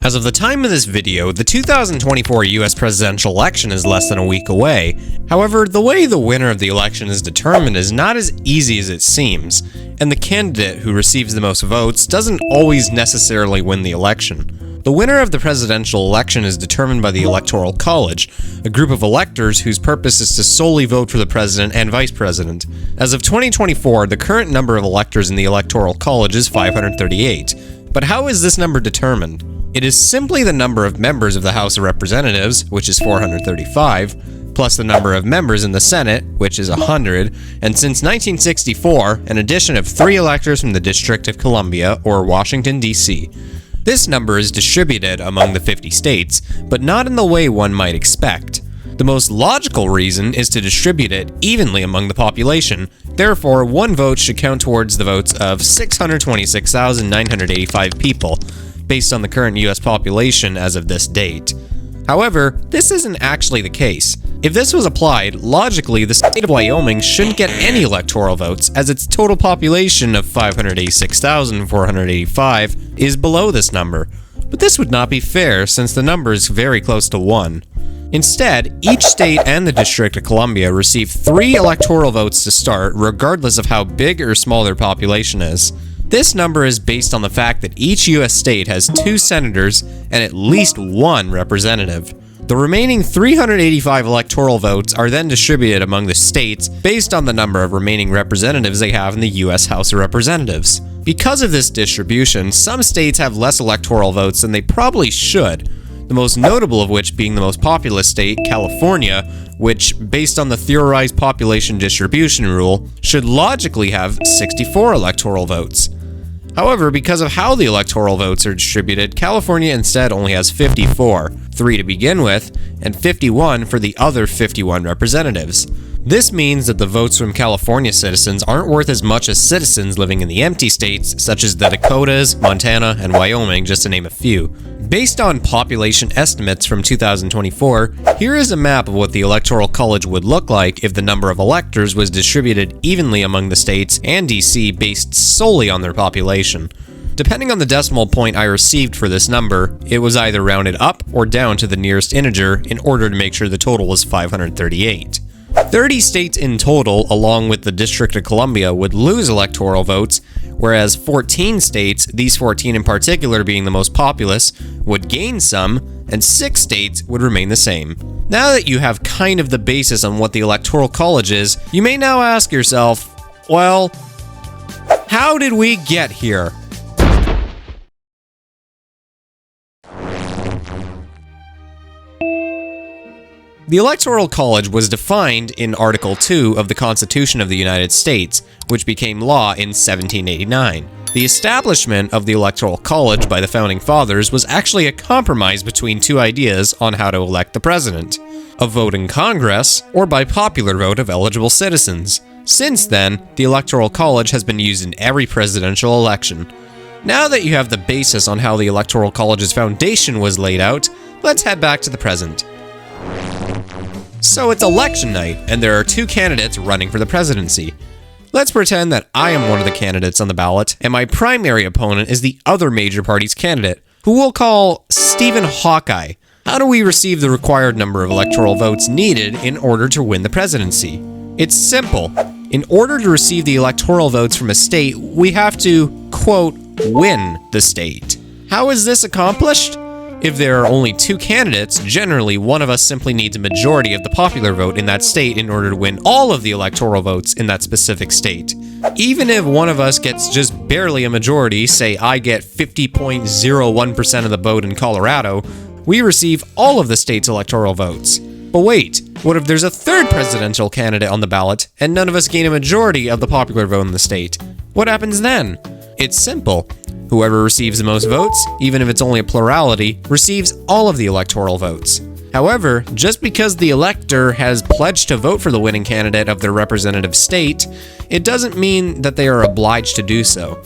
As of the time of this video, the 2024 US presidential election is less than a week away. However, the way the winner of the election is determined is not as easy as it seems, and the candidate who receives the most votes doesn't always necessarily win the election. The winner of the presidential election is determined by the Electoral College, a group of electors whose purpose is to solely vote for the president and vice president. As of 2024, the current number of electors in the Electoral College is 538. But how is this number determined? It is simply the number of members of the House of Representatives, which is 435, plus the number of members in the Senate, which is 100, and since 1964, an addition of 3 electors from the District of Columbia, or Washington, D.C. This number is distributed among the 50 states, but not in the way one might expect. The most logical reason is to distribute it evenly among the population. Therefore, one vote should count towards the votes of 626,985 people, based on the current US population as of this date. However, this isn't actually the case. If this was applied, logically the state of Wyoming shouldn't get any electoral votes, as its total population of 586,485 is below this number. But this would not be fair, since the number is very close to 1. Instead, each state and the District of Columbia receive 3 electoral votes to start, regardless of how big or small their population is. This number is based on the fact that each US state has 2 senators and at least 1 representative. The remaining 385 electoral votes are then distributed among the states based on the number of remaining representatives they have in the US House of Representatives. Because of this distribution, some states have less electoral votes than they probably should, the most notable of which being the most populous state, California, which, based on the theorized population distribution rule, should logically have 64 electoral votes. However, because of how the electoral votes are distributed, California instead only has 54, 3 to begin with, and 51 for the other 51 representatives. This means that the votes from California citizens aren't worth as much as citizens living in the empty states, such as the Dakotas, Montana, and Wyoming, just to name a few. Based on population estimates from 2024, here is a map of what the Electoral College would look like if the number of electors was distributed evenly among the states and DC based solely on their population. Depending on the decimal point I received for this number, it was either rounded up or down to the nearest integer in order to make sure the total was 538. 30 states in total, along with the District of Columbia, would lose electoral votes, whereas 14 states, these 14 in particular being the most populous, would gain some, and 6 states would remain the same. Now that you have kind of the basis on what the Electoral College is, you may now ask yourself, well, how did we get here? The Electoral College was defined in Article 2 of the Constitution of the United States, which became law in 1789. The establishment of the Electoral College by the Founding Fathers was actually a compromise between 2 ideas on how to elect the president: a vote in Congress, or by popular vote of eligible citizens. Since then, the Electoral College has been used in every presidential election. Now that you have the basis on how the Electoral College's foundation was laid out, let's head back to the present. So it's election night, and there are 2 candidates running for the presidency. Let's pretend that I am one of the candidates on the ballot, and my primary opponent is the other major party's candidate, who we'll call Stephen Hawkeye. How do we receive the required number of electoral votes needed in order to win the presidency? It's simple. In order to receive the electoral votes from a state, we have to, quote, win the state. How is this accomplished? If there are only 2 candidates, generally one of us simply needs a majority of the popular vote in that state in order to win all of the electoral votes in that specific state. Even if one of us gets just barely a majority, say I get 50.01% of the vote in Colorado, we receive all of the state's electoral votes. But wait, what if there's a 3rd presidential candidate on the ballot and none of us gain a majority of the popular vote in the state? What happens then? It's simple. Whoever receives the most votes, even if it's only a plurality, receives all of the electoral votes. However, just because the elector has pledged to vote for the winning candidate of their representative state, it doesn't mean that they are obliged to do so.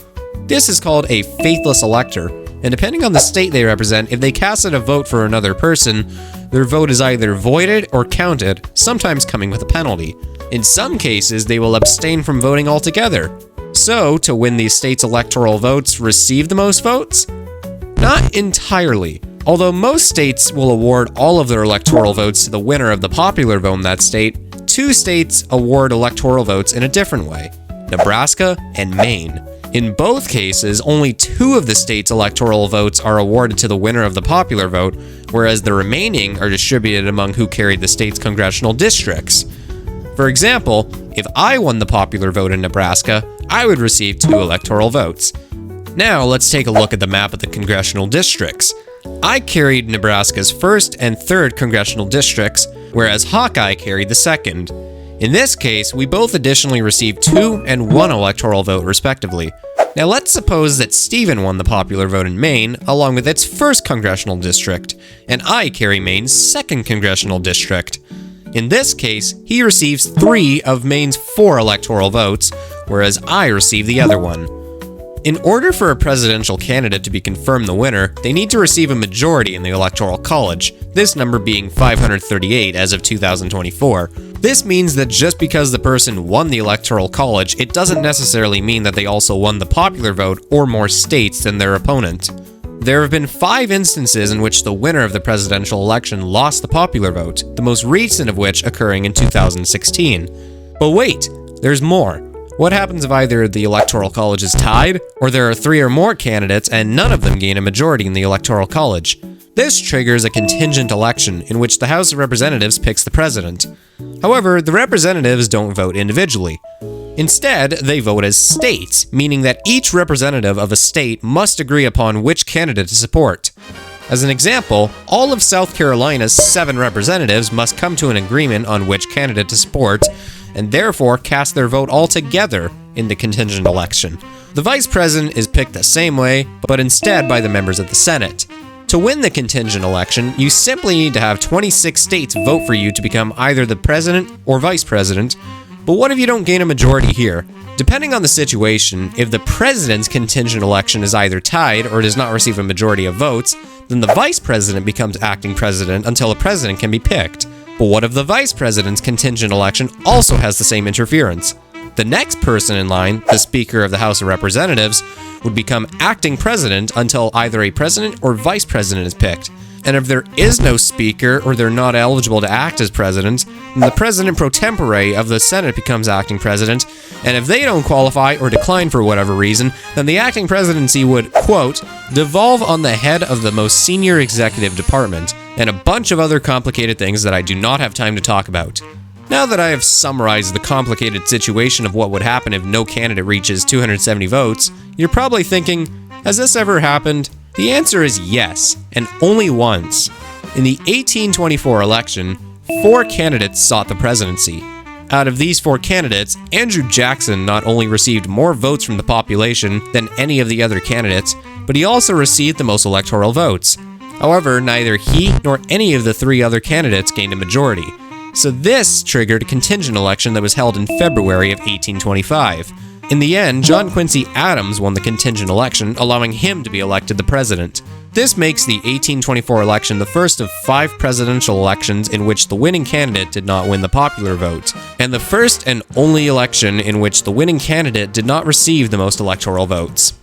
This is called a faithless elector, and depending on the state they represent, if they casted a vote for another person, their vote is either voided or counted, sometimes coming with a penalty. In some cases, they will abstain from voting altogether. So, to win the state's electoral votes, receive the most votes? Not entirely. Although most states will award all of their electoral votes to the winner of the popular vote in that state, 2 states award electoral votes in a different way: Nebraska and Maine. In both cases, only 2 of the state's electoral votes are awarded to the winner of the popular vote, whereas the remaining are distributed among who carried the state's congressional districts. For example, if I won the popular vote in Nebraska, I would receive 2 electoral votes. Now let's take a look at the map of the congressional districts. I carried Nebraska's 1st and 3rd congressional districts, whereas Hawkeye carried the 2nd. In this case, we both additionally received 2 and 1 electoral vote respectively. Now let's suppose that Stephen won the popular vote in Maine, along with its 1st congressional district, and I carry Maine's 2nd congressional district. In this case, he receives 3 of Maine's 4 electoral votes, whereas I receive the other one. In order for a presidential candidate to be confirmed the winner, they need to receive a majority in the Electoral College, this number being 538 as of 2024. This means that just because the person won the Electoral College, it doesn't necessarily mean that they also won the popular vote or more states than their opponent. There have been 5 instances in which the winner of the presidential election lost the popular vote, the most recent of which occurring in 2016. But wait, there's more. What happens if either the Electoral College is tied, or there are 3 or more candidates and none of them gain a majority in the Electoral College? This triggers a contingent election in which the House of Representatives picks the president. However, the representatives don't vote individually. Instead, they vote as states, meaning that each representative of a state must agree upon which candidate to support. As an example, all of South Carolina's 7 representatives must come to an agreement on which candidate to support, and therefore cast their vote all together in the contingent election. The vice president is picked the same way, but instead by the members of the Senate. To win the contingent election, you simply need to have 26 states vote for you to become either the president or vice president. But what if you don't gain a majority here? Depending on the situation, if the president's contingent election is either tied or does not receive a majority of votes, then the vice president becomes acting president until a president can be picked. But what if the vice president's contingent election also has the same interference? The next person in line, the Speaker of the House of Representatives, would become acting president until either a president or vice president is picked. And if there is no speaker or they're not eligible to act as president, then the president pro tempore of the Senate becomes acting president, and if they don't qualify or decline for whatever reason, then the acting presidency would, quote, devolve on the head of the most senior executive department, and a bunch of other complicated things that I do not have time to talk about. Now that I have summarized the complicated situation of what would happen if no candidate reaches 270 votes, you're probably thinking, has this ever happened? The answer is yes, and only once. In the 1824 election, 4 candidates sought the presidency. Out of these 4 candidates, Andrew Jackson not only received more votes from the population than any of the other candidates, but he also received the most electoral votes. However, neither he nor any of the 3 other candidates gained a majority. So this triggered a contingent election that was held in February of 1825. In the end, John Quincy Adams won the contingent election, allowing him to be elected the president. This makes the 1824 election the first of 5 presidential elections in which the winning candidate did not win the popular vote, and the first and only election in which the winning candidate did not receive the most electoral votes.